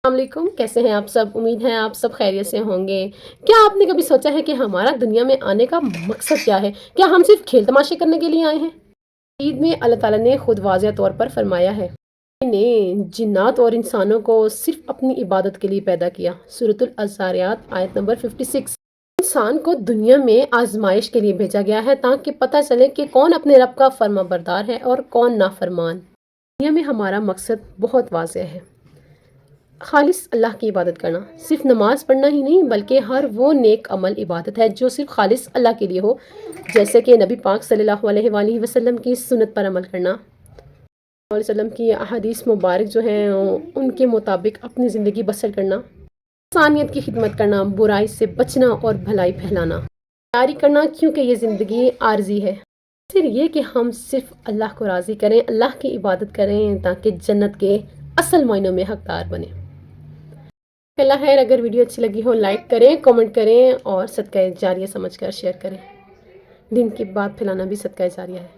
السلام علیکم، کیسے ہیں آپ سب؟ امید ہے آپ سب خیریت سے ہوں گے۔ کیا آپ نے کبھی سوچا ہے کہ ہمارا دنیا میں آنے کا مقصد کیا ہے؟ کیا ہم صرف کھیل تماشے کرنے کے لیے آئے ہیں؟ عید میں اللہ تعالیٰ نے خود واضح طور پر فرمایا ہے نے جنات اور انسانوں کو صرف اپنی عبادت کے لیے پیدا کیا۔ سورۃ الازاریات آیت نمبر 56۔ انسان کو دنیا میں آزمائش کے لیے بھیجا گیا ہے تاکہ پتہ چلے کہ کون اپنے رب کا فرما بردار ہے اور کون نافرمان۔ دنیا میں ہمارا مقصد بہت واضح ہے، خالص اللہ کی عبادت کرنا۔ صرف نماز پڑھنا ہی نہیں بلکہ ہر وہ نیک عمل عبادت ہے جو صرف خالص اللہ کے لیے ہو، جیسے کہ نبی پاک صلی اللہ علیہ وآلہ وسلم کی سنت پر عمل کرنا، علیہ وسلم کی احادیث مبارک جو ہیں ان کے مطابق اپنی زندگی بسر کرنا، انسانیت کی خدمت کرنا، برائی سے بچنا اور بھلائی پھیلانا، تیاری کرنا، کیونکہ یہ زندگی عارضی ہے۔ پھر یہ کہ ہم صرف اللہ کو راضی کریں، اللہ کی عبادت کریں تاکہ جنت کے اصل معنوں میں حقدار بنیں۔ اللہ خیر، اگر ویڈیو اچھی لگی ہو لائک کریں، کمنٹ کریں اور صدقہ جاریہ سمجھ کر شیئر کریں۔ دین کی بات پھیلانا بھی صدقہ جاریہ ہے۔